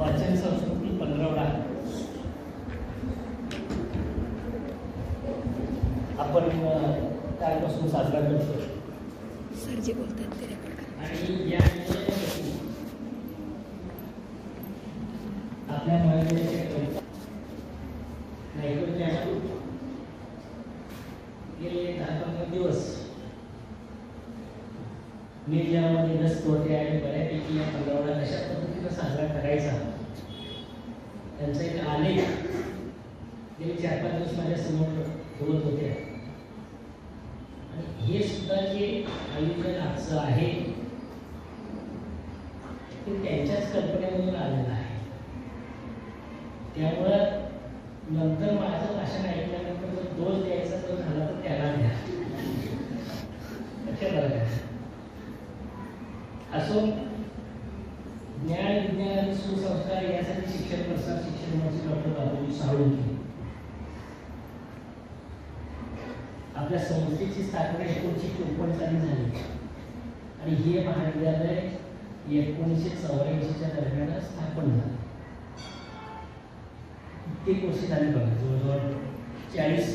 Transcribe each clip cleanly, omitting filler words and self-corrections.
वाचन संस्कृती पंधरवडा आपण कालपासून साजरा करतो. सर जे बोलतात ते रेकॉर्ड करा. आणि या आपल्या महाराजांच्या नैवेद्यातून गेले 10-15 दिवस मीडियामध्ये व्यस्त होते आणि बऱ्यापैकी या पंधरवडा कशा पद्धतीनं साजरा करायचा त्यांचा एक आलेख गेले 4-5 दिवस माझ्यासमोर ठेवत होते. आणि हे सुद्धा जे आयोजन आजचं आहे ते त्यांच्याच कल्पनेमधून आलेलं आहे. त्यामुळं नंतर माझं भाषण ऐकल्यानंतर जर दोष द्यायचा जर झाला तर त्याला द्या. असो, ज्ञान विज्ञान आणि सुसंस्कार यासाठी शिक्षण प्रसार शिक्षण मंत्री डॉक्टर बाबूजी साळुंखे आपल्या संस्थेची स्थापना 1954 साली झाली आणि हे महाविद्यालय 1984च्या दरम्यान स्थापन झालं. कित्येक वर्ष झाली बघा, जवळजवळ 40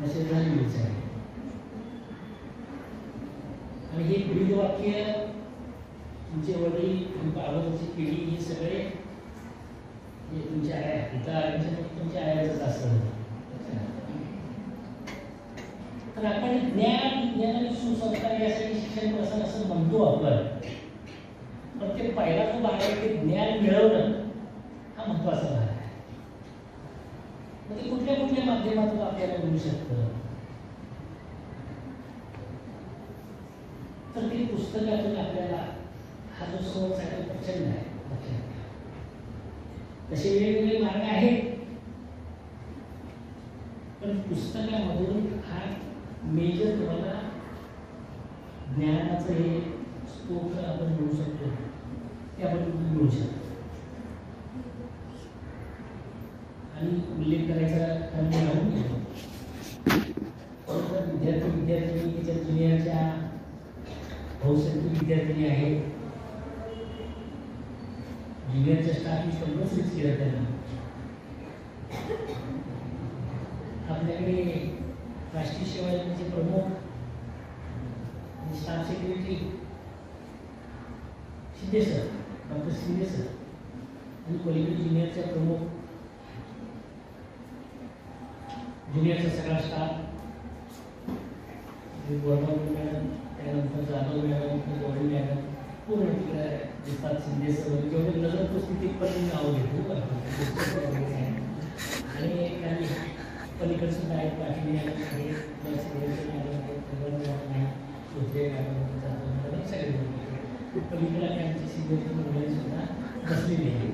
वर्षे झाली आहे. आणि हे ब्रीदवाक्य तुमचे वडील तुमच्या अगोदरची पिढी ही सगळे जे तुमच्या आया तुमच्या आयाच असतं. तर आपण ज्ञान विज्ञान आणि सुसंस्कार यासाठी शिक्षण प्रसार असं म्हणतो आपण, पण ते पहिला जो भाग आहे ते ज्ञान मिळवणं हा महत्वाचा भाग आहे. मग ते कुठल्या कुठल्या माध्यमातून आपल्याला मिळू शकतं, तर ते पुस्तकातून आपल्याला हा जो सोर्स आहे तो प्रचंड आहे. तसे वेगवेगळे मार्ग आहेत, पण पुस्तकामधून हा मेजर तुम्हाला ज्ञानाचं हे स्तोत्र आपण मिळू शकतो ते आपण मिळू शकतो. आणि उल्लेख करायचा कमी राहून गेलो तर विद्यार्थी त्याच्या जुनियरच्या बहुसंख्य विद्यार्थी आहेत. ज्युनियरच्या स्टाफनी कंपल्सरीच केलं त्यांना. आपल्याकडे राष्ट्रीय सेवा योजनेचे प्रमुख आणि staff secretary Shinde sir, doctor Shinde sir आणि पलीकडे ज्युनियरचा प्रमुख, ज्युनियरचा सगळा स्टाफ, गोरगाव मॅडम, त्यानंतर जाधव मॅडम, गौरी मॅडम, पूर्ण तिकडे दिसतात. शिंदे सर जेवढे नजर पुस्तिक पण नाव घेतो आणि काही पलीकडे सुद्धा आहेत. पाटील मॅडम आहेत, सगळे पलीकडे आणि आमची सिनियर मंडळी सुद्धा बसलेली आहे.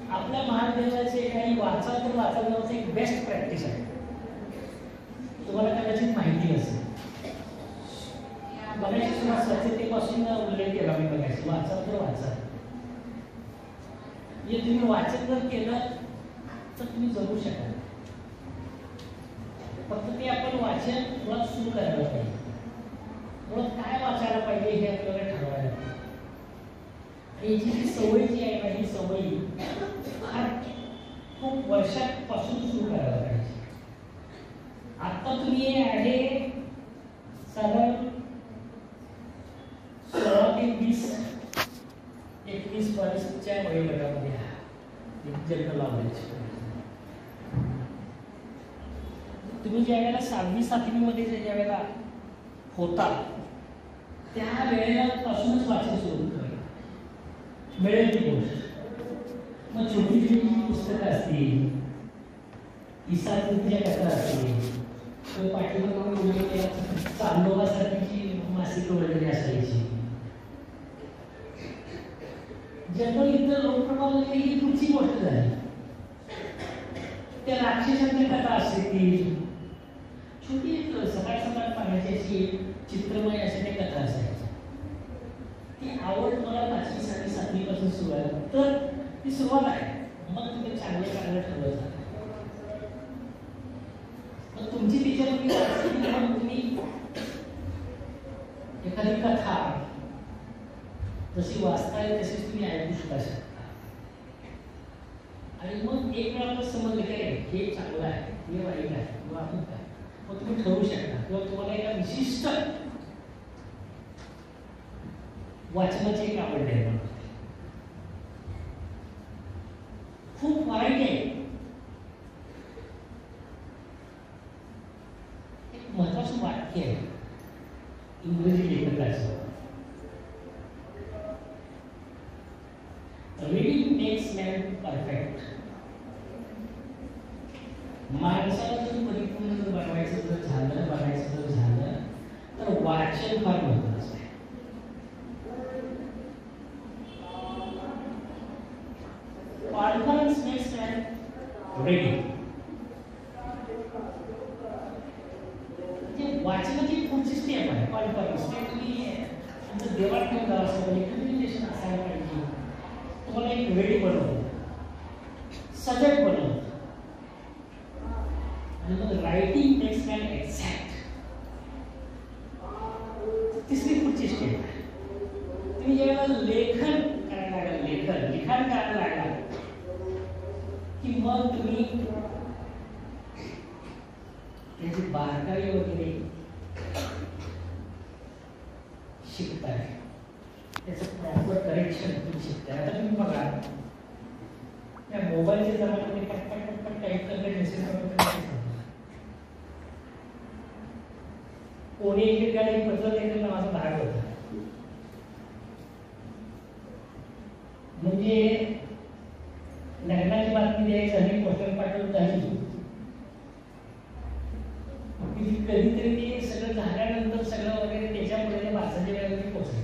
आपल्या महाविद्यालयाचे काही वाचाल नावाचं एक बेस्ट प्रॅक्टिस आहे. तुम्हाला कदाचित माहिती असेल, बघायची सुद्धा स्वच्छतेपासून उल्लेख केला मी. बघायची वाचाल म्हणजे तुम्ही वाचन जर केलं तर तुम्ही जगू शकाल. फक्त ते आपण वाचन मुळात सुरू करायला पाहिजे. मुळात काय वाचायला पाहिजे हे आपल्याला ठरवायला पाहिजे. आणि याची जी सवय जी आहे ना, ही सवय फार खूप वर्षांपासून सुरू करायला पाहिजे. आता तुम्ही आहे साधारण 16 ते 20, 21-22च्या वयोगटामध्ये जन्म लावण्याची. तुम्ही ज्या वेळेला 6वी-7वीमध्ये ज्या वेळेला होता त्या वेळेपासूनच वाचन सुरू करायचं. मिळेल ती गोष्ट. मग छोटी छोटी पुस्तकं असतील, इसापूरच्या कथा असतील, तर पाठीमागे चांदोबासारखीची मासिकं वगैरे असायची. जनरल इतर लोकप्रभावामध्ये ही पुढची गोष्ट झाली. त्या राक्षसांच्या कथा असतील, छोटी सकाळ पाण्याची अशी चित्रमय अशा त्या कथा असायच्या. ती आवड मला 5वी-6वी-7वीपासून सुरू आहे. तर ती सुरुवात आहे. मग तुम्ही चांगलं ठरवायचं. मग तुमची टीचर तुम्ही एखादी कथा जशी वाचताय तशीच तुम्ही ऐकू सुद्धा शकता. आणि मग एक वेळा आपलं समजलं काय हे चांगलं आहे, हे वाईट आहे किंवा अमुक आहे, मग तुम्ही ठरवू शकता. किंवा तुम्हाला एका विशिष्ट वाचनाची एक आवड निर्माण होते. खूप व्हरायटी आहे. एक महत्वाचं वाक्य आहे इंग्रजी लेखकाचं, रीडिंग मेक्स मॅन परफेक्ट. माणसाला जर परिपूर्ण बनवायचं जर झालं, बनायचं जर झालं तर वाचन फार महत्वाचं आहे. Conference makes man ready. वाचनाची पुढची स्टेप आहे कॉन्फरन्स. तुम्ही तुमचं देवाणघेवाण करावं असेल, कम्युनिकेशन असायला पाहिजे. तुम्हाला एक रेडी बनवतो, सजग बनवतो. आणि मग रायटिंग मेक्स मॅन एक्झॅक्ट. तिसरी पुढची स्टेप आहे. तुम्ही जेव्हा लेखन करायला लागेल, लिखाण करायला लागला की मग तुम्ही त्याची बारकाई वगैरे शिकताय, त्याचं प्रॉपर करेक्शन तुम्ही शिकताय. आता तुम्ही बघा त्या मोबाईलच्या जमान्यामध्ये पटपट पटपट टाईप करणे मेसेज करणे, कोणी एक गाडी पत्र देणं माझा भाग होता. म्हणजे लग्नाची बातमी द्यायची झाली, पोस्टर पाठवून झाली, कधीतरी ते सगळं झाल्यानंतर सगळं वगैरे त्याच्यामुळे भाषाच्या वेळेला पोहोचले.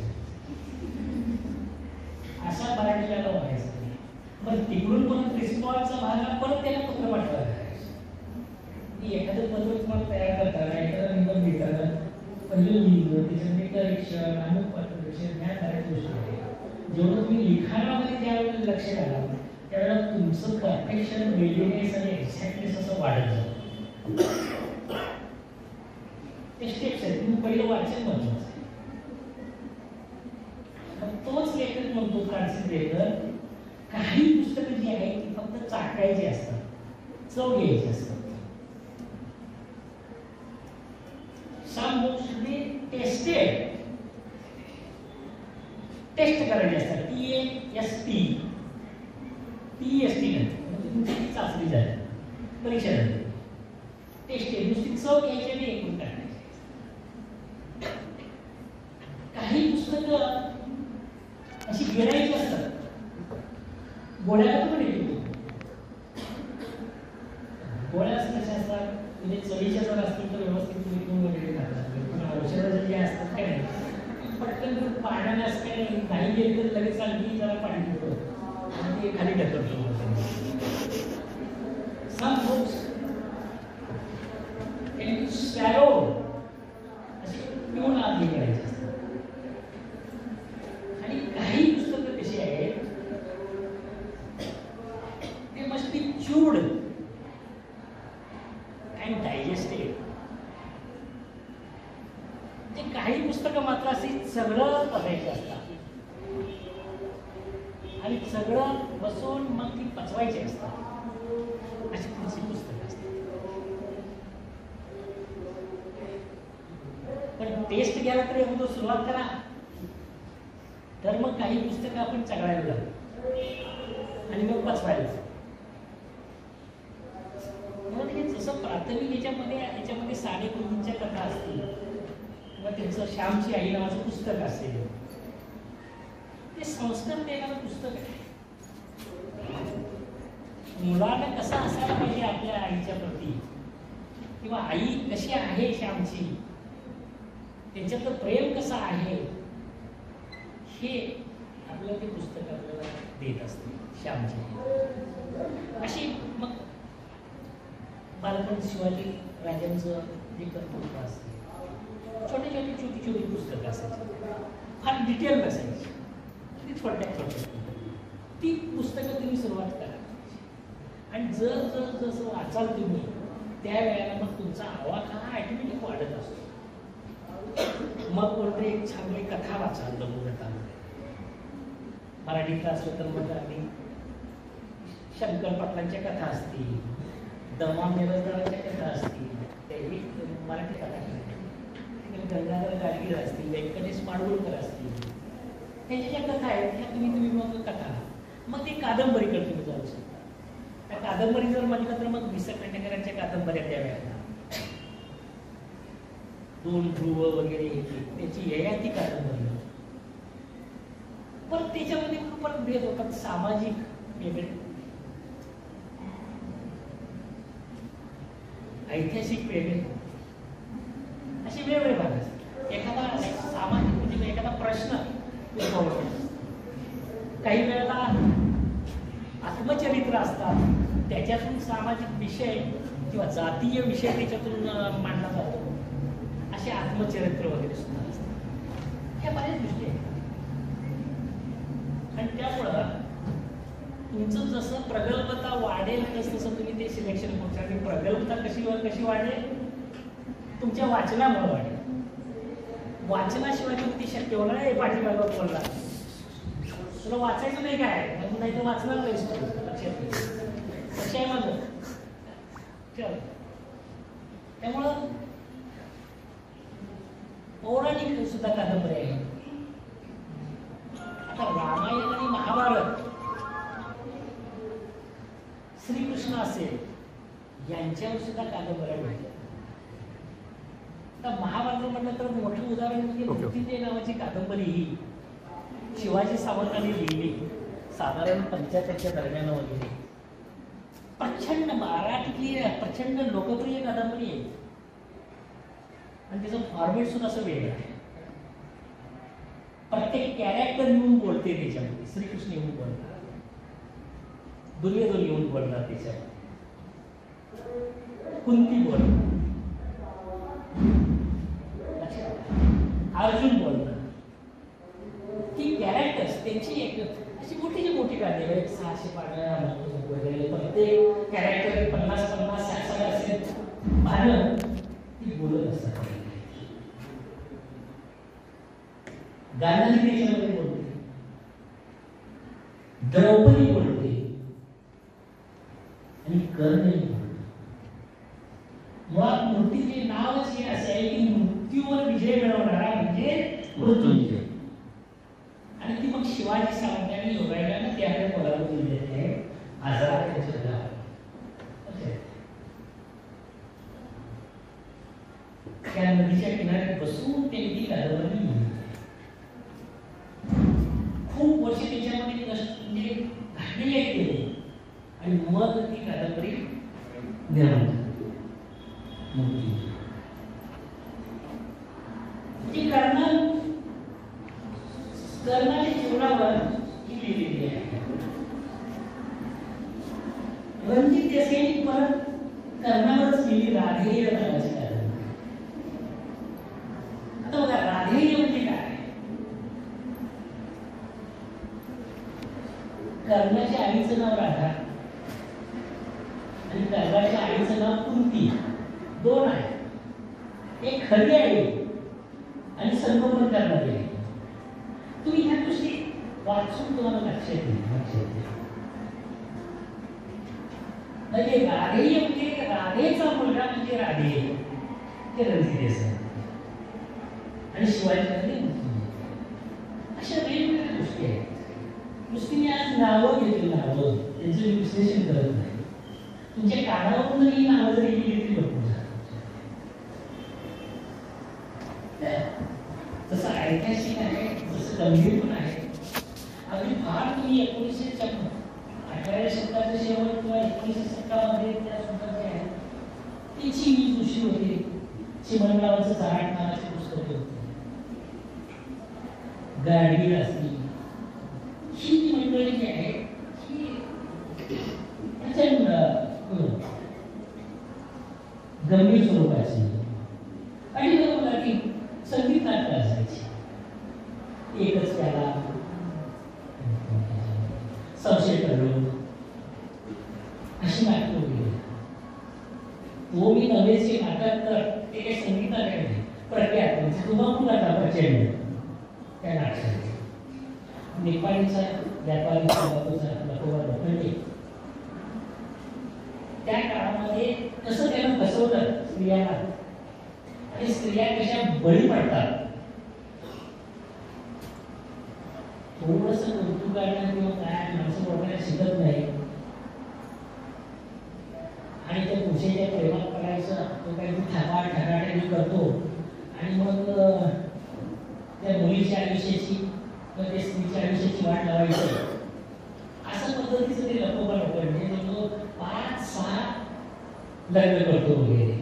अशा मराठीला व्हायचं. पण तिकडून परत रिस्पॉन्सचा भाग परत त्याला पत्र पाठवायला की एखादं पत्र तुम्हाला तयार करताना, एखादा निबंध लिहिताना पहिलं लिहिलं, त्याच्यामध्ये करेक्शन, अमुक पत्रक्षण ह्या बऱ्याच गोष्टी आहेत. जेवढं तुम्ही लिखाणामध्ये ज्यावेळेला लक्ष घाला त्यावेळेला तुमचं परफेक्शन, रेडिनेस आणि एक्झॅक्टनेस असं वाढत जातं. ते स्टेप्स आहेत. तुम्ही पहिलं वाचन महत्वाचं आहे. तोच लेखक म्हणतो फ्रान्सिस बेकन, काही पुस्तकं जी आहेत ती फक्त चाकायची असतात, चव घ्यायची असतात. Some books should be tested. Test करायची असतात. TAST म्हणजे तुमची चाचणी झाली, परीक्षा झाली. टेस्ट नुसती चव घ्यायची आणि एकूण टाकायची. काही पुस्तकं अशी गिरायची असतात, गोळ्या पण येतो. गोळ्या कशा असतात म्हणजे चवीच्या जर असतील तर व्यवस्थित विकून वगैरे खातात. पण औषधं जे असतात काय नाही, पटकन पाण्याने असं काय नाही गेली तर लगेच आणखी जरा पाणी देतो आणि ते खाली ढकलतो. Some books can be swallowed, असे पिऊन आत करायचे असतात. आणि काही पुस्तकं कशी आहेत ते must be chewed and digested. ते काही पुस्तकं मात्र अशी सगळं पचायची असतात आणि सगळं बसून मग ती पचवायची असतात. अशी पुढची पुस्तकं असतात. पण टेस्ट घ्यायला तर अगोदर सुरुवात करा, तर मग काही पुस्तकं आपण चघळायला लागतो आणि मग पचवायला. म्हणून हे जसं प्राथमिक याच्यामध्ये साडेकुंजींच्या कथा असतील किंवा त्यांचं श्यामची आई नावाचं पुस्तक असेल, ते संस्कार देणारं पुस्तक आहे. मुलाला कसं असायला पाहिजे आपल्या आईच्या प्रती, किंवा आई कशी आहे श्यामची, त्यांच्यातलं प्रेम कसं आहे, हे आपल्याला ते पुस्तक आपल्याला देत असते श्यामची. अशी मग बालपण शिवाजी राजांचं जे कर्तृत्व असते, छोटी पुस्तकं असायची, फार डिटेल नसायची, ती थोडक्यात ती पुस्तकं तुम्ही सुरुवात करा. आणि जसं वाचाल तुम्ही त्यावेळेला मग तुमचा आवाका हा ॲटोमॅटिक वाढत असतो. मग कोणतरी एक चांगली कथा वाचाल लघुकथामध्ये, मराठीतला असलं तर मग आम्ही शंकर पाटलांच्या कथा असतील, दमा मिरजदारांच्या कथा असतील, त्याही मराठी कथा गंगाधर गाडगीळ असतील, व्यंकटेश माडगुळकर असतील, त्यांच्या ज्या कथा आहेत ह्या तुम्ही मग कथा मग ती कादंबरीकडे तुम्ही जाऊ शकता. त्या कादंबरी जर म्हटलं तर मग वि.स. खांडेकरांच्या कादंबऱ्या द्याव्या, दोन ध्रुव वगैरे त्याची ययाती कादंबरी. पण त्याच्यामध्ये परत भेद होतात, सामाजिक वेगळे, ऐतिहासिक वेगळे, असे वेगवेगळे भाग असतात. एखादा सामाजिक म्हणजे एखादा प्रश्न काही वेळेला आत्मचरित्र असतात, त्याच्यातून सामाजिक विषय किंवा जातीय विषय त्याच्यातून मांडला जातो, असे आत्मचरित्र वगैरे सुद्धा असतात. ह्या बऱ्याच गोष्टी आहेत. आणि त्यामुळं तुमचं जसं प्रगल्भता वाढेल तसं तुम्ही ते सिलेक्शन करू. आणि प्रगल्भता कशी वाढेल? तुमच्या वाचनामुळे वाढेल. वाचनाशिवाय तुम्ही ती शक्य होणार आहे. पाठीमागं बोलला तुला वाचायचं नाही काय, नाही तर वाचणार नाहीस तू. लक्षात आहे माझं. त्यामुळं पौराणिक सुद्धा कादंबरी आहे. आता रामायण आणि महाभारत, श्रीकृष्ण असेल यांच्यावर सुद्धा कादंबऱ्या मिळतात. आता महाभारत म्हटलं तर मोठं उदाहरण म्हणजे मृत्युंजय नावाची कादंबरी ही शिवाजी सावंतांनी लिहिली, साधारण 75च्या दरम्यान वगैरे. प्रचंड मराठीतली प्रचंड लोकप्रिय कादंबरी आहे. आणि त्याचं फॉर्मेट सुद्धा असं वेगळं आहे. प्रत्येक कॅरेक्टर येऊन बोलते त्याच्यामध्ये. श्रीकृष्ण येऊन बोलतात, दुर्योधन येऊन बोलतात त्याच्यामध्ये, कुंती बोलतात, अर्जुन बोलतात. ती कॅरेक्टर्स त्यांची एक अशी मोठी कादंबरी, 600 पानं वगैरे, प्रत्येक कॅरेक्टर 50-50 60 असेल पानं ती बोलत असतात. गांधारी त्याच्यामध्ये बोलते, द्रौपदी बोलते आणि कर्णही बोलते. मुळात मूर्तीचे नावच हे असे आहे की मृत्यूवर विजय मिळवणारा म्हणजे मृत्युंजय. आणि ती मग शिवाजी सावंतांनी योगायला त्याकडे कोल्हापूर जिल्ह्यातले आजार त्या नदीच्या किनाऱ्यात बसून त्यांनी ती कादंबरी लिहिली. खूप वर्ष त्याच्यामध्ये कष्ट म्हणजे घातलेले केले आणि मग ती कादंबरी निर्माण झाली. कर्णाच्या जीवनावर ही लिहिलेली आहे. रणजित देसाईंनी परत कर्णावरच लिहिली राधेय नावाची कादंबरी. आता बघा राधेय म्हणजे काय? कर्णाच्या आईचं नाव राधा आणि कर्णाच्या आईचं नाव कुंती, दोन आहे. एक खरी आई आणि संगोपन करणारी आई. तुम्ही ह्या गोष्टी वाचून तुम्हाला लक्षात येईल. म्हणजे राधेय म्हणजे राधेचा मुलगा म्हणजे राधेय, ते रणजित देसाई आणि शिवाजी. अशा वेगवेगळ्या गोष्टी आहेत. नुसती आज नावं घेतली, नावं त्यांचं विश्लेषण करत नाही. तुमच्या कानावरून ही नावं जरी गेली तरी भरपूर झालं. जसं ऐतिहासिक आहे, जसं गंभीर पण आहे. अगदी फार तुम्ही 1818व्या शतकाचं शेवट किंवा 19व्या शतकामध्ये त्या सुद्धा जे आहे ती चिनी जोशी होते, चिमणरावाचं चाराट नावाचे पुस्तक होते, गाडगीळ असतील. ही जी मंडळी जी आहे ही प्रचंड गंभीर स्वरूपाची आणि बघा की संगीत नाटक असायची. एकच त्याला संशय कळलो अशी नाटक होती. तो मी नवेचे नाटक तर ते काही संगीत नाटक नाही, प्रख्यात म्हणजे तुम्हाला प्रचंड त्या नाटकाचे. नेपाळीचा व्यापारी लकोबा लोखंडे त्या काळामध्ये कसं त्यानं फसवलं स्त्रियांना आणि स्त्रिया कशा बळी पडतात थोडस कौतुकानं किंवा काय माणसं ओळखायला शिकत नाही आणि त्या पुरुषाच्या प्रेमात पडायचं तो काही ठकाठकाठी करतो आणि मग त्या मुलीच्या आयुष्याची किंवा त्या स्त्रीच्या आयुष्याची वाट लावायची असं पद्धतीचं ते लकोबा लोखंडे जो 5-6 लग्न करतो वगैरे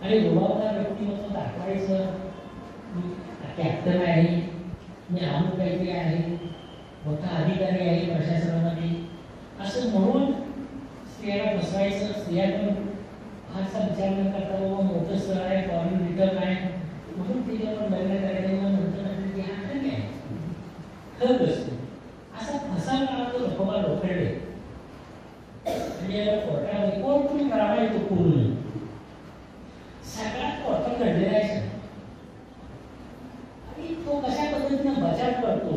आणि रुबाबदार व्यक्तिमत्व दाखवायचं मी कॅप्टन आहे मी अमुक काहीतरी आहे मोठा अधिकारी आहे प्रशासनामध्ये असं म्हणून स्त्रियांना बसवायचं स्त्रियांकडून फारसा विचार न करता बाबा मोठं स्थळ आहे फॉरेन रिटर्न आहे म्हणून तिच्यावर लग्न करायचं नंतर हा खरी आहे खरं असतो असा फसवणारा तो लकोबा लोखंडे म्हणजे याला कोर्टामध्ये कोण तुम्ही करावा येतो पूर्ण सगळ्यात कोर्टात घडलेला आहे आणि तो कशा पद्धतीनं बचाव करतो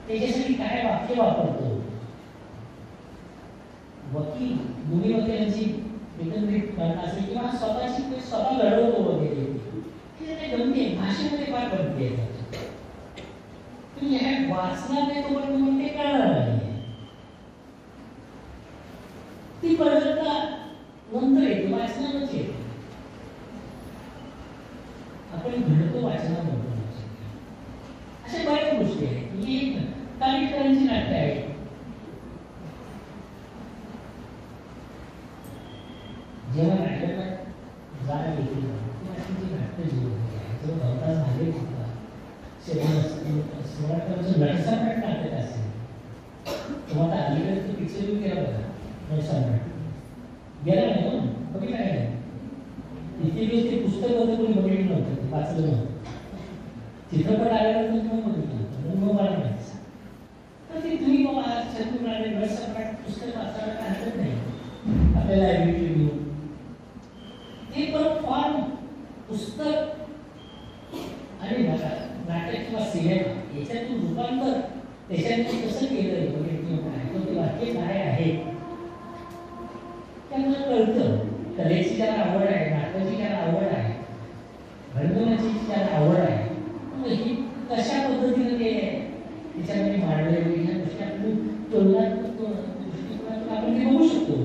त्याच्यासाठी काय वाक्य वापरतो वकील दोन्ही वकिलांची एकंदरीत गणना असेल किंवा स्वतः लढवतो वगैरे ते गमती भाषेमध्ये फार गमती आहे तुम्ही ह्या वाचणार नाही तोपर्यंत ते कळणार नाही ती परत नंतर येते वाचनातच येते आपण घडतो वाचनात अशा बऱ्याच गोष्टी आहेत ही कालिकरांची नाट्य आहे जेव्हा नाटकात जागा घेतली जाते नाट्य जीवन आहे तेव्हा बहुतांश झाले नटसम्राट नाटक असेल तुम्हाला अलीकडे तो पिक्चर केला बघा नटसम्राट गेला नाही ना बघितलं काय इतके दिवस ते पुस्तक होतं कोणी बघितलं नव्हतं ते वाचलं नव्हतं चित्रपट आल्यानंतर मग बघितलं मग मला माहिती तर ते तुम्ही बाबा चतुर्नारायण नटसम्राट पुस्तक वाचायला हरकत नाही आपल्या लायब्ररीत घेऊन ते पण फॉर्म पुस्तक आणि नाटक किंवा सिनेमा याच्यातून रूपांतर त्याच्यातून कसं केलं किंवा ते वाक्य काय आहे त्यांना कळतं कलेची ज्याला आवड आहे नाटकाची ज्याला आवड आहे रंगनाची ज्याला आवड आहे ही कशा पद्धतीने ते त्याच्यामध्ये मांडलेली ह्या गोष्टी आपण तुलनात्मक दृष्टिकोनातून आपण ते बघू शकतो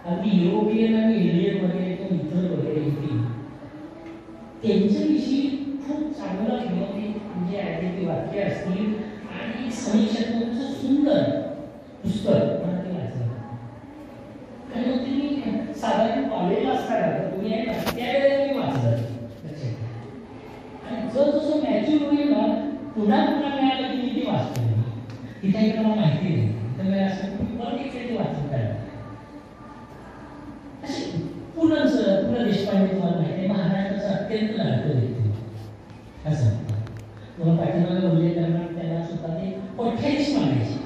अगदी युरोपियन आणि इंडियन वगैरे किंवा इतर वगैरे होती, त्यांच्याविषयी खूप चांगलं म्हणजे आहे ते वाक्य असतील आणि समीक्षकांचं सुंदर पुस्तक मला ते वाचलं. आणि मग तुम्ही साधारण कॉलेजला असताना तुम्ही आहे ना त्यावेळेला मी वाचलं. आणि जसं मॅच्युअर होईल ना पुन्हा पुन्हा मिळालं की मी ते वाचतो. तिथे मला माहिती नाही तर मी असं परत एक वाचत राहिलं. असे पु ल देशपांडे तुम्हाला माहिती आहे महाराष्ट्राचा अत्यंत लाडकं व्यक्ती असं तुम्हाला पाठीमागे उल्लेख करणार त्याला सुद्धा ते कोठ्याधीश मानायचे.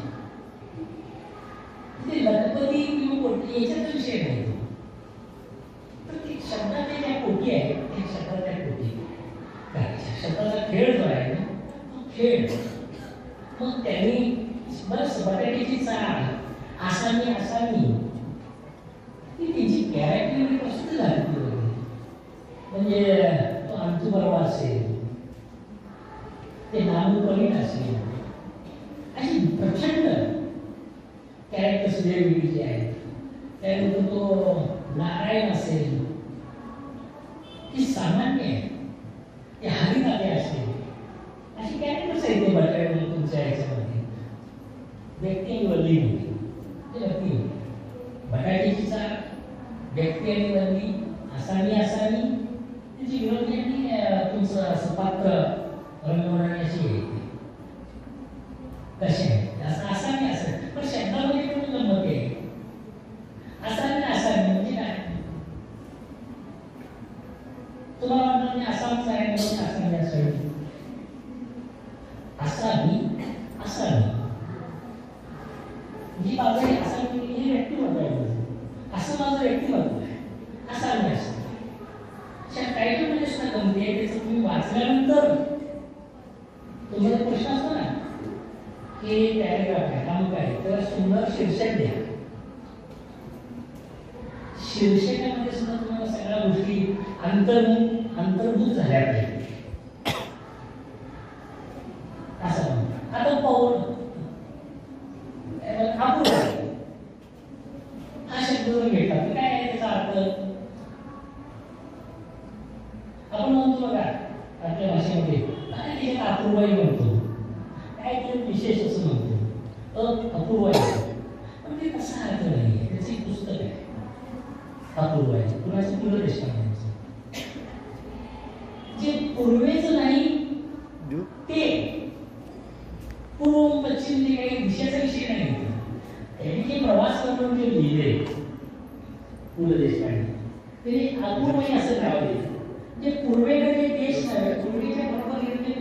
ते लखपती किंवा कोटी याच्यात विषय नाही. तर ते शब्दात त्या कोटी आहे ते शब्दात त्या कोटी शब्दाचा खेळ जो आहे ना तो खेळ. मग त्यांनी बस बटाट्याची चाळ आसामी आसामी ती त्यांची कॅरेक्टर प्रसिद्ध झाली. म्हणजे तो आमचं बरोबर असेल ते नामकरीन असेल अशी प्रचंड कॅरेक्टर्स वेगवेगळी जे आहेत. त्यानंतर तो नारायण असेल ती सामान्य आहे. ते हरिनाथे असेल अशी कॅरेक्टर्स आहेत ते बटाट्यामध्ये तुमच्या याच्यामध्ये व्यक्ती आणि वल्ली होती. ते व्यक्ती होती बटाट्याची चाळ व्यक्ती आणि वल्ली आसामी आसामी त्याची विरोधी आणि तुमचं असं पात्र रंगवण्याची आहे कसे आहे असं आसामी असेल पण शब्दामध्ये पण गंमत आहे. आसामी आसामी म्हणजे काय तुम्हाला वाटतं मी आसामचा आहे म्हणून आसामी असावी. आसामी आसामी जी बाजू आहे आसामी हे व्यक्तिमत्व आहे. असं माझं व्यक्तिमत्व आहे आसामी असं टायटलमध्ये सुद्धा गमती आहे. त्याचं तुम्ही वाचल्यानंतर तुम्हाला प्रश्न असतो ना की पॅरेग्राफ आहे काम काय त्याला सुंदर शीर्षक द्या. शीर्षकामध्ये सुद्धा तुम्हाला सगळ्या गोष्टी अंतर्भूत झाल्या पाहिजे असं म्हणतात. आता पाहून अपूर्व हा शब्द जर घेतला तर काय आहे त्याचा अर्थ आपण म्हणतो बघा आपल्या भाषेमध्ये काय त्याच्यात अपूर्वाई म्हणतो काय ते विशेष असं म्हणतो अपूर्व आहे. पण ते तसा अर्थ नाही आहे. त्याचं एक पुस्तक आहे अपूर्व आहे कुणाचं पु ल देशपांडेचं जे पूर्वेचं नाही ते पूर्व पश्चिम जे काही दिशेचा विषय नाही त्यांनी जे प्रवास करून जे लिहिले पु ल देशपांडे त्यांनी अपूर्वही असं नाव दिलं. जे पूर्वेकडे देश नव्हे पूर्वेच्या बरोबर गेले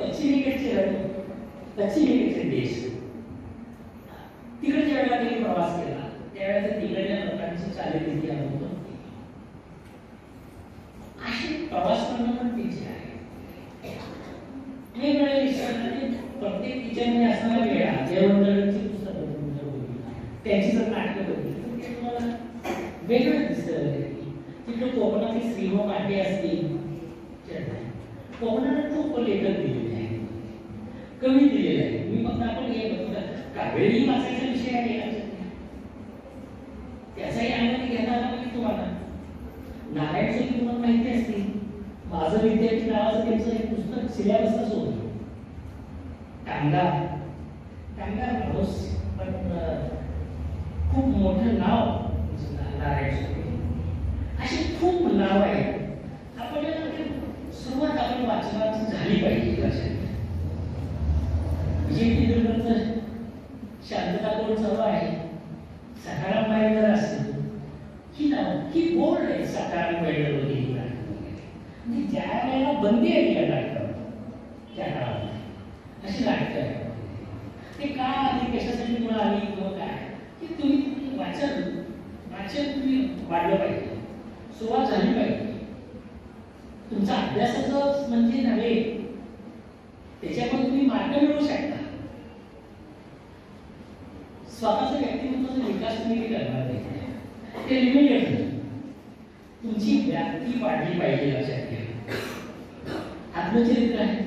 पश्चिमेकडचे देश तिकडे ज्यावेळेला त्यांनी प्रवास केला त्यावेळेला तिकडच्या लोकांची चालीरीती अनुभव अशी प्रवास करणं पण तिची आहे. वेगवेगळ्या विषयांमध्ये प्रत्येक तिच्यामध्ये असणारा वेळा जयवंतरांची पुस्तकं त्यांची जर नाटकं बघितली तर ते तुम्हाला वेगळं दिसतं. तिकडे कोकणातील श्रीहो माटे असतील कोकणाला खूप लेखक दिलेले आहे कवी दिलेले आहे. मी फक्त आपण हे बघतो कावेरी वाचायचा विषय आहे त्याचाही आनंद घेता आला पाहिजे तुम्हाला. नारायण शेट्टी तुम्हाला माहिती असतील माझं विद्यार्थी नावाचं त्यांचं एक पुस्तक सिलेबसच होतं टांगा टांगा माणूस पण खूप मोठं नाव नारायण शेट्टी अशी खूप नाव आहेत. आपण सुरुवात आपण वाचनाची झाली पाहिजे. लक्षात विजय तेंडुलकरचं शांतता कोण चालू आहे सखाराम बायकर असेल ही नाव ही बोर्ड आहे सखाराम बायकर वगैरे म्हणजे ज्या वेळेला बंदी आहे या नाटकावर त्या काळात अशी नाटकं आहे. ते का आली कशासाठी तुम्हाला आली किंवा काय की तुम्ही वाचन तुम्ही वाढलं पाहिजे. सुरुवात झाली पाहिजे. तुमचा अभ्यासाचं म्हणजे नव्हे त्याच्यामध्ये तुम्ही मार्ग मिळवू शकता. स्वतःचा व्यक्तिमत्वाचा विकास तुम्ही करणार नाही ते लिमिटेड. तुमची व्याप्ती वाढली पाहिजे. लक्षात घ्या. आत्मचरित्र आहे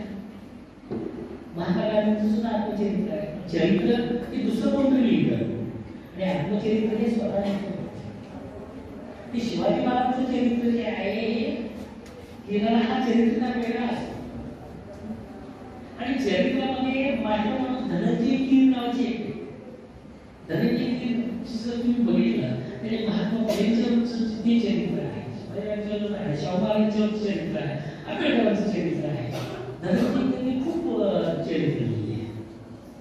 महात्मा गांधींचं सुद्धा आत्मचरित्र आहे. चरित्र हे दुसरं कोणतरी लिहितं आणि आत्मचरित्र हे स्वतः लिहितं. की शिवाजी महाराजांचं चरित्र जे आहे कीर्तनाला हा चरित्र वेगळा असतो आणि चरित्रामध्ये माझ्या धनंजय कीर नावाचे एक धनंजय कीर जर तुम्ही बघितलं त्याचे महात्मा फुलेंचं ते चरित्र आहे, शाहू महाराजांचं चरित्र आहे, आंबेडकरांचं चरित्र आहे. धनंजय कीरने खूप चरित्र लिहिली आहे.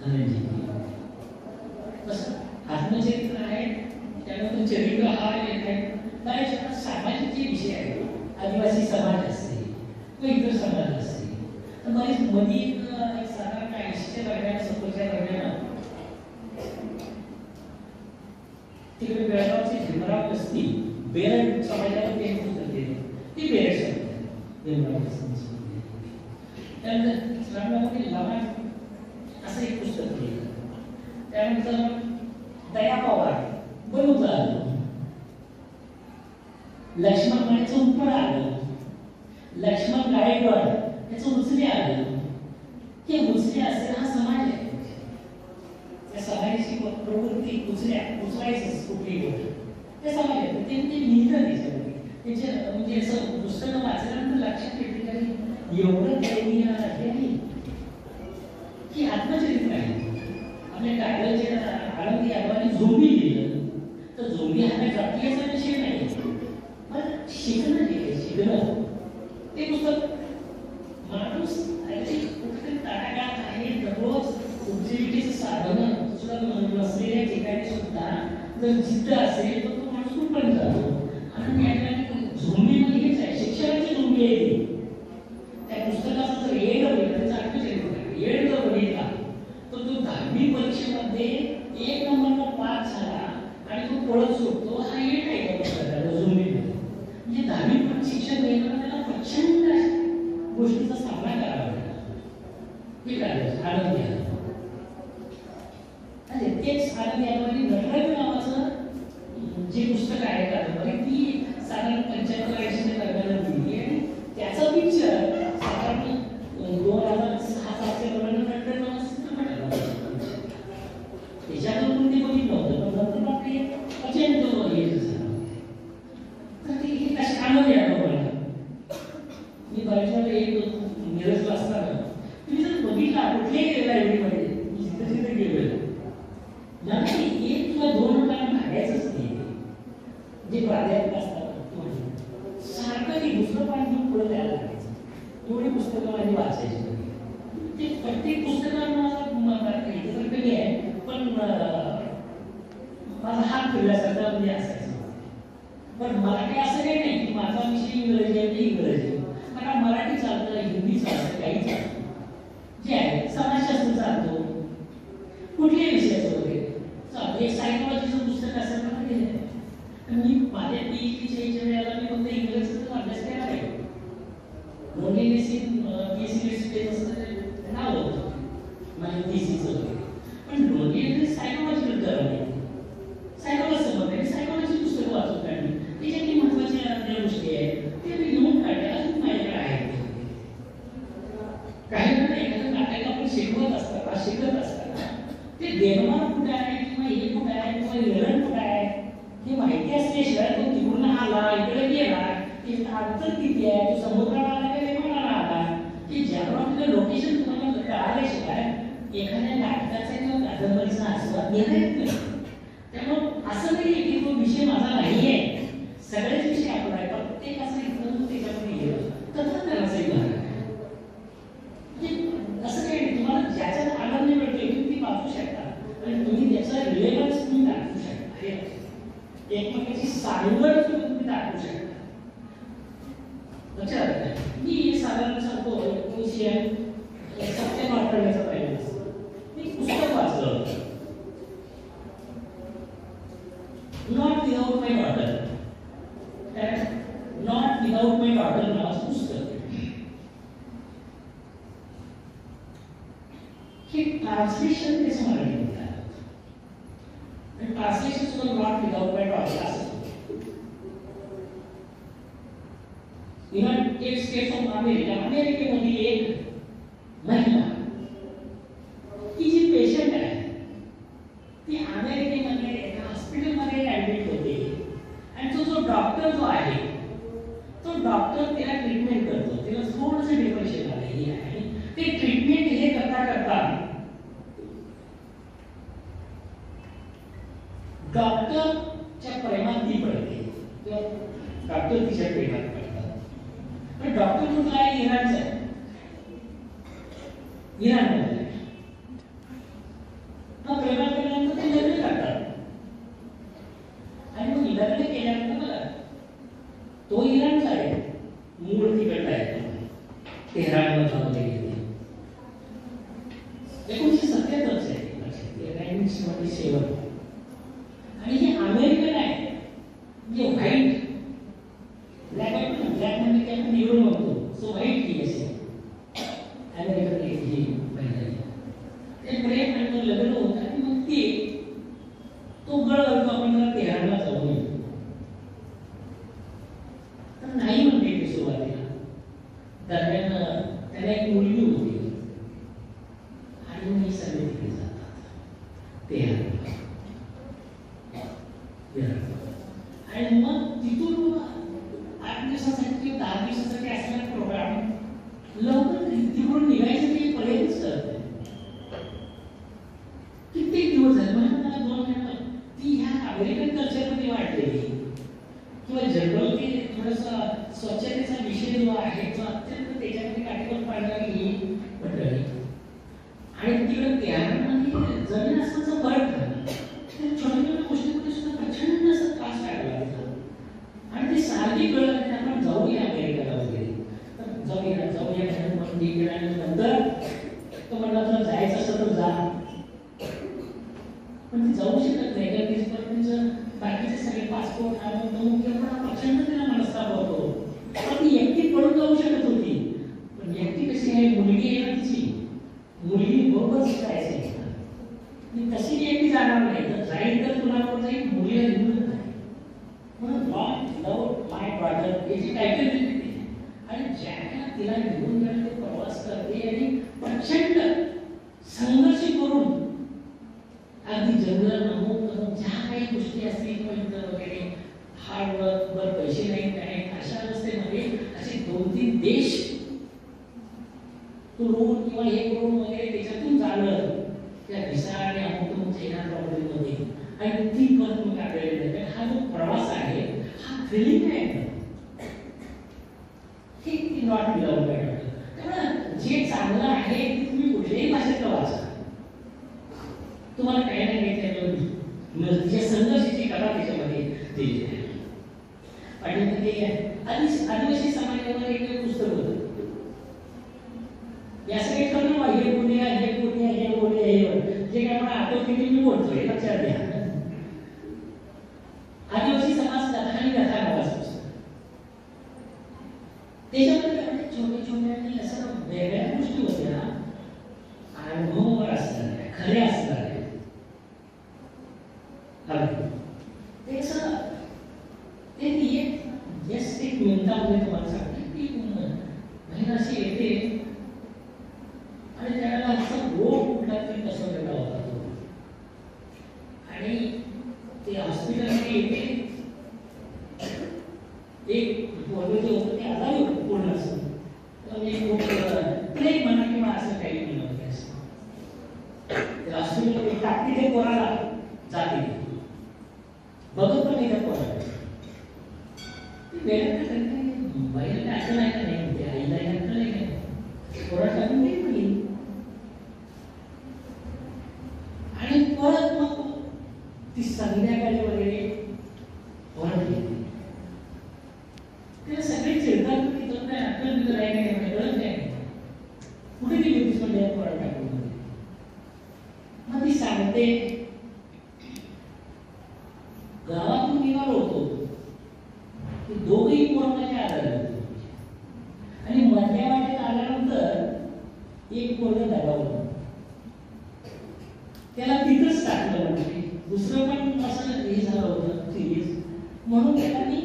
धनंजय कीर तसं आत्मचरित्र आहे. त्यानंतर चरित्र हा एक आहे. बऱ्याच सामाजिक जे विषय आहेत, आदिवासी समाज असते किंवा इतर समाज असते, तर बरेच मध्ये एक साधारण 80च्या दरम्यान 70च्या दरम्यान तिकडे बेळगावचे भीमराव वस्ती बेरड समाजाला ते पुस्तक दिले, ती बेरड समाज भीमराव वस्तींची. त्यानंतर रामरावने लहान असं एक पुस्तक लिहिलं. त्यानंतर दया पवार बरोबर आलं, लक्ष्मण मानेचं उत्पन्न आलं, लक्ष्मण गायकवाड याचं उचले आलं. हे उचले असलेला हा समाज आहे. त्या समाजाची प्रवृत्ती उचलायचंच कुठलीही गोष्ट ते समाज आहे. ते लिहिलं त्याच्यामध्ये त्याचे म्हणजे असं पुस्तकं वाचल्यानंतर लक्षात येते की एवढं त्यांनी हे नाही की आत्मचरित्र आहे. आपल्या कागदाच्या आनंदी यादवाने झोंबी लिहिलं तर झोंबी हा काही जातीयाचा विषय नाही, पण शिकणं शिकणं ते पुस्तक माणूस कुठेतरी तडागात आहे. दररोज उपजीविकेचं साधन सुद्धा नसलेल्या ठिकाणी सुद्धा जर जिद्द असेल तर तो माणूस कुठपर्यंत जातो. आणि या ठिकाणी झोंबीमध्ये हेच आहे, शिक्षणाची झोंबी आहे ती. त्या पुस्तकाचं जर येड बघितलं, त्याचं आत्मचरित्र येड जर बघितला तर तो 10वी परीक्षेमध्ये 1 नंबरला पास झाला आणि तो पळत सुटतो, हा येड आहे त्या पुस्तकाला झोंबीमध्ये. म्हणजे 10वी शिक्षण घेताना त्याला प्रचंड गोष्टीचा सामना करावा लागला. हे करायचं आनंद घ्या. तेच आनंद यादवानी नटराज नावाचं जे पुस्तक आहे कादंबरी ती साधारण 75-80च्या दरम्यान लिहिली आणि त्याचा पिक्चर साधारण 2006-07च्या दरम्यान नटराज नावाचा चित्रपट आला. त्याच्यातून ते बघितलं होतं, पण नंतर आपले प्रचंड हे झालं. तर ते हे कसे आनंद यादव मला मी बऱ्याच एक मिरजला असताना तुम्ही जर बघितला कुठल्याही लायब्ररीमध्ये जिथे गेलो मला 1 किंवा 2 रुपयाला भागायचंच नाही. जे प्राध्यापक असतात सारखं ते दुसरं पान घेऊन पुढे द्यायला लागायचं. एवढी पुस्तकं माझी वाचायची. ते प्रत्येक पुस्तकानं माझा कमी आहे, पण माझा हात फिरल्यासारखा म्हणजे असायचं. पण मराठी असं काही नाही की माझा विषय इंग्रजी आहे की इंग्रजी, मला मराठी चालतं, हिंदी चालतं, काही चालतं, जे आहे समाजशास्त्र चालतो, कुठल्याही विषयाचं वगैरे चालतं. एक सायकॉलॉजीचं पुस्तक असेल तर मी माझ्या PhDच्या वेळेला मी फक्त इंग्रजीचा अभ्यास केला आहे. नाव होतं माझ्या थिसिसचं वगैरे, पण दोन्ही सायकॉलॉजिकल करावे. सायकॉलॉजी समजते मी सायकॉलॉजी पुस्तकं वाचून काढली, त्याच्यातली महत्त्वाच्या ज्या गोष्टी आहेत ते मी लिहून काढल्या. अजून माझ्याकडे आहेत. काही जण एखादं नाटक आपण शिकवत असताना ते देणमार कुठे आहे किंवा हे कुठे आहे किंवा येरण कुठे आहे हे माहिती असल्याशिवाय तो तिकडून आला इकडे गेला की अंतर किती आहे, तो समुद्राला आला की विमानाला आला की ज्याप्रमाणे लोकेशन तुम्हाला कळाल्याशिवाय एखाद्या नाटकाचा किंवा कादंबरीचा आस्वाद घेता येत नाही. त्यामुळे असं नाही की तो विषय माझा नाही आहे, सगळेच विषय आपण आहे, प्रत्येकाचा इकडून त्याच्यामध्ये गेलो तंत्रज्ञानाचाही भाग आहे. असं काही नाही, तुम्हाला ज्याच्यात आनंद मिळतो तुम्ही वाचू शकता आणि तुम्ही त्याचा रिलेव्हन्स तुम्ही दाखवू शकता. एकमेकांची सांगड तुम्ही दाखवू शकता. लक्षात मी साधारण सांगतो 1997 आठवड्याचा पहिल्याच मी पुस्तक वाचलं होतं, not without my daughter. Not without my daughter नावाचं पुस्तक. हे ट्रान्सलेशन त्याचं मराठीमध्ये आलं. ट्रान्सलेशन सुद्धा नॉट विदाउट माय डॉटर असं. युनायटेड स्टेट्स ऑफ अमेरिकेमध्ये एक महिला की जी पेशंट आहे ती अमेरिकेमध्ये एका हॉस्पिटलमध्ये ऍडमिट होते आणि तो जो डॉक्टर प्रेमात ती पडते किंवा डॉक्टर तिच्या प्रेमात पडतात. पण डॉक्टर कुठला आहे? इराणचा आहे, इराणमध्ये. मग प्रेमात केल्यानंतर ते लग्न करतात आणि मग लग्न केल्यानंतर बघा तो इराणचा आहे, मूळ तिकडला आहे, तेहरानला जाऊन गेले. 1970च आहे, 1977. आणि हे अमेरिकन आहे, म्हणजे व्हाईट ब्लॅक म्हणजे आपण निवडून म्हणतो, सो व्हाईट ही असे अमेरिकन ही महिला. ते प्रेम आणि मग लग्न होतं आणि मग ते तो गळ घालतो आपण तेहरानला जाऊन येतो. तर नाही म्हणते ते सुरुवातीला. दरम्यान त्याला एक मुलगी होती आणि मी सगळे तिथे जातात तेहरानला. आणि मग तिथून 8 दिवसासाठी किंवा 10 दिवसासाठी असलेला प्रोग्राम लवकर तिकडून निघायचं ते पर्यंतच करत नाही. कित्येक दिवस झाले म्हणजे मला 2 महिने ती ह्या अमेरिकन कल्चरमध्ये वाटलेली किंवा जनरल ते थोडंसं स्वच्छतेचा विषय जो आहे तो अत्यंत त्याच्यामध्ये काटेकोर पाडणारी ही मंडळी. आणि तिकडे तेहरानमध्ये जमीन असण्याचा फरक झाला. छोट्या छोट्या गोष्टीमध्ये सुद्धा प्रचंड असा त्रास काढला होता. आणि ते सारखी कळलं की आपण जाऊया अमेरिकेला वगैरे, तर जाऊया म्हणून ती गेल्यानंतर तो म्हणला तुला जायचं असं तर जा, पण ती जाऊ शकत नाही कारण तिचं बाकीचे सगळे पासपोर्ट प्रचंड तिला मनस्ताप होतो. पण ती एकटी पळून जाऊ शकत होती, पण एकटी कशी आहे, मुलगी आहे ना तिची, मुलगी बरोबर जायचं तशी एकटी जाणार नाही, तर जाईल तर तुला जाईल, मुलीला घेऊन नाही. म्हणून लव्ह माय डॉटर याची टायटल दिली. आणि ज्या तिला घेऊन गेला ते प्रवास करते आणि प्रचंड संघर्ष करून अगदी जंगल नमूद ज्या काही गोष्टी असतील किंवा वगैरे हार्डवर्क वर पैसे नाही काय अशा अवस्थेमध्ये असे 2-3 देश तुरून किंवा हे करून वगैरे त्याच्यातून जाणं त्या व्हिसा आणि अमुक चैना प्रॉब्लेममध्ये आणि ती परत मग आपल्याला हा जो प्रवास आहे हा थ्रिलिंग आहे. हे नॉट विदाउट मॅटर. त्यामुळे जे चांगलं आहे ते तुम्ही कुठल्याही भाषेत वाचा, तुम्हाला काही नाही माहिती तिच्या संघर्षाची कथा त्याच्यामध्ये दिली आहे. आणि ते आदिवासी समाजावर एक पुस्तक होतं. या सगळे करून हे बोलूया हे बोलूया हे बोलूया हे जे काय मला आठवत किती मी बोलतोय लक्षात घ्या. आदिवासी समाज कथा आणि कथा नावाचं पुस्तक. त्याच्यामध्ये छोटे छोटे असं वेगळ्या गोष्टी होत्या, अनुभवावर असणाऱ्या खऱ्या असणाऱ्या. ते असं ते एक मिनिटामध्ये तुम्हाला सांगते की महिला अशी येते आणि त्याला असा रोग कुठला तरी बसवलेला होता तो, आणि ते हॉस्पिटलमध्ये येते. एक पोरगं जे होतं ते आजारी होतं पूर्ण असं, प्लेग म्हणा किंवा असं काही म्हणलं होतं. असं हॉस्पिटलमध्ये टाकते ते पोराला जाते, बघत पण नाही त्या पोराला. बाईला असं नाही का नाही, आईला ऐकलं नाही काय पोरा टाकून नाही पडली. आणि परत मग ती संध्याकाळी वगैरे परत येते. त्याला सगळे चिडतात की तो काय अक्कल बिकल आहे नाही, कळत नाही कुठे गेली होतीस म्हणजे पोरा टाकून. मग ती सांगते गावातून निघालो होतो की दोघेही पोरांच्या आधार होते आणि मधल्या वाटेत आल्यानंतर एक पोरगं दगावलं, त्याला तिथंच टाकलं. म्हणजे दुसरं पण असं हे झालं होतं सिरियस, म्हणून त्याला मी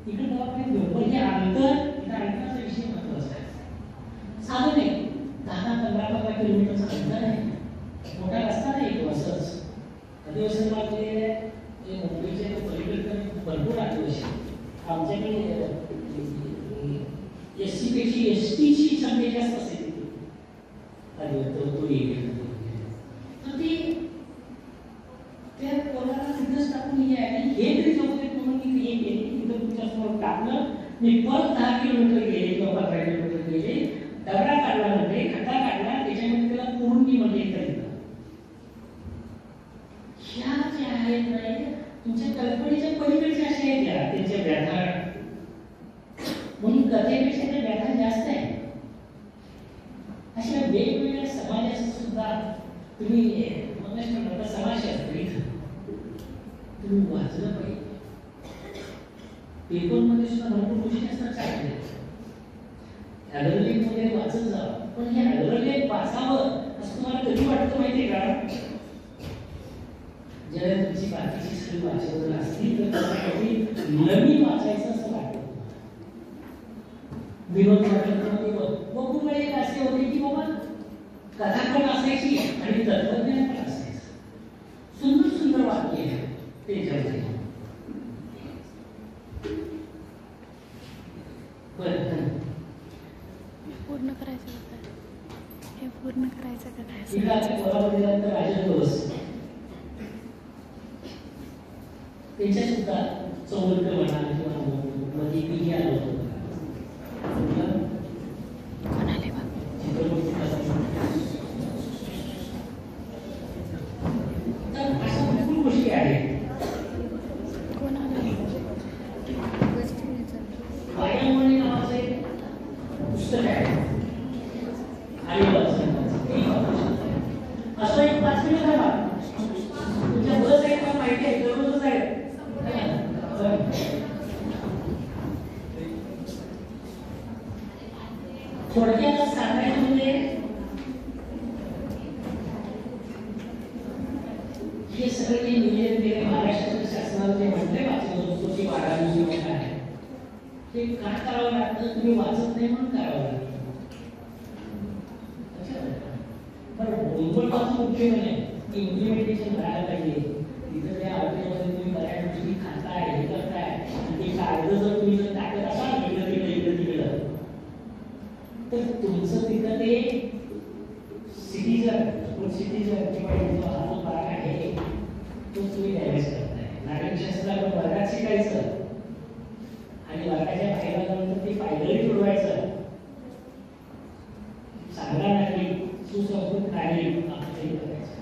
तिकडे दवाखान्यात घेऊन. पण हे अंतराचा विषय महत्वाचा आहे. साधं नाही, 10-15 किलोमीटरचा अंतर आहे, मोठा रस्ता नाही तो असंच. आदिवासी मुंबईच्या पलीकडे भरपूर आदिवासी आमच्याकडे SC पेक्षा ST ची संख्या जास्त असते तिथे तो एरिया. तर ते त्या पोराला तिथंच टाकून आणि हे तरी हे केली तिथं तुमच्यासमोर टाकलं, मी परत 10 किलोमीटर गेले किंवा 15 किलोमीटर गेले, दगडा काढला म्हणजे खड्डा काढला, त्याच्यामध्ये त्याला पुरुंगी म्हणजे करीत. ह्या ज्या आहेत नाही तुमच्या कल्पनेच्या पलीकडच्या अशा आहेत त्या त्यांच्या व्याख्या, म्हणून कथेपेक्षा त्या व्याख्या जास्त आहे. अशा वेगवेगळ्या समाजाचं सुद्धा तुम्ही म्हणता समाजशास्त्री तुम्ही वाचलं पाहिजे. पेपरमध्ये सुद्धा भरपूर गोष्टी असतात चांगल्या, ॲग्रोलेट मध्ये वाचत जावं, पण हे ॲग्रोलेट वाचावं असं तुम्हाला कधी वाटतं माहितीये का? ज्याला तुमची बाकीची सगळी वाचन असतील तर त्यासाठी नवीन वाचायचं असं वाटतं. विनोद पाठकमध्ये खूप वेळे असे होते की बाबा कथा पण असायची आणि तत्वज्ञान पण असायचं. सुंदर सुंदर वाक्य आहे त्याच्यामध्ये. बरं पूर्ण करायचं का? हे पूर्ण करायचं का काय? ठीक आहे. कोल्हापूरनंतर राजहंस त्यांच्या सुद्धा चौरकर म्हणा किंवा मध्ये पिढी आलं होतं. म्हणाले बा तर अशा भरपूर गोष्टी आहेत. कोण आलं? वायामुळे नावाचं एक पुस्तक आहे आणि असं एक 5 मिनिट आहे. तुमच्या बस आहे का माहिती आहे? दररोजच आहे. थोडक्यात सांगायचं म्हणजे हे सगळे जे निवेदन केले महाराष्ट्र शासनाने जे म्हटले वाचन 12 दिवशी आहे ते का करावं लागतं? तुम्ही वाचत नाही म्हणून करावं लागतं. मुख्य नाही इम्प्लिमेंटेशन करायला पाहिजे. तिथं त्या हॉटेलमध्ये तुम्ही बऱ्याच गोष्टी खाताय हे करताय आणि ते कागद जर तुम्ही जर टाकत असाल इकडं तिकडं तर तुमचं तिथं ते सिटीजन किंवा हा जो भाग आहे तो तुम्ही डॅमेज करताय. नागरिकशास्त्राला वर्गात शिकायचं आणि वर्गाच्या बाहेर आल्यानंतर ते पायदळी उडवायचं. चांगला नागरिक सुसंस्कृत नागरिक आपल्याला करायचं.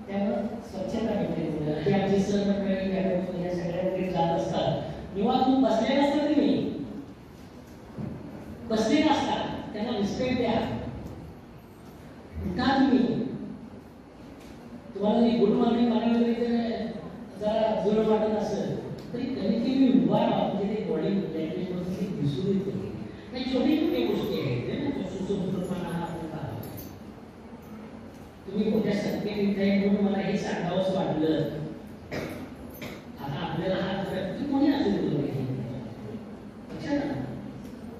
त्यामुळे स्वच्छता मिळते. हे आमचे सर मंडळी या सगळ्या जात असतात. निवांत बसले नसतात तुम्ही, बसले नसतात, त्यांना रिस्पेक्ट द्या. उठा तुम्ही. तुम्हाला गुड मॉर्निंग म्हणायला जरा जोर वाटत असेल तरी कधी तुम्ही उभा राहा, म्हणजे ते बॉडी लँग्वेजमध्ये दिसून येते. नाही छोटी छोटी गोष्टी आहेत सुसंस्कृतपणा तुम्ही मोठ्या संख्येत इथे म्हणून मला हे सांगावंच वाटलं. आता आपल्याला हा कोणी असेल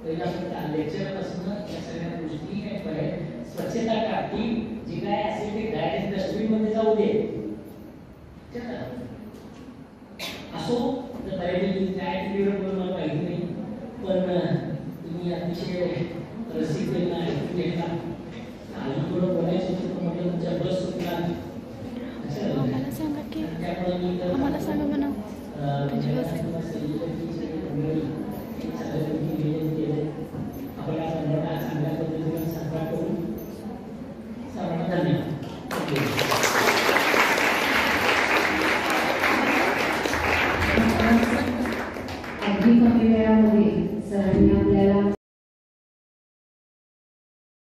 पहिला लेक्चरपासून या सगळ्या गोष्टी काय स्वच्छता टाकी जी काय असेल ते डायरेक्ट डस्टबिन मध्ये जाऊ दे. असो तर बऱ्यापैकी काय मला माहिती नाही, पण तुम्ही अतिशय रसिकतेनं ऐकून घेतला. अजून थोडं बोलायचं होतं म्हटलं तुमच्या बस सुटला. आम्हाला सांगा की आम्हाला सांगा म्हणा आपल्या चांगल्या पद्धतीने साजरा करून सर्वांना धन्यवाद.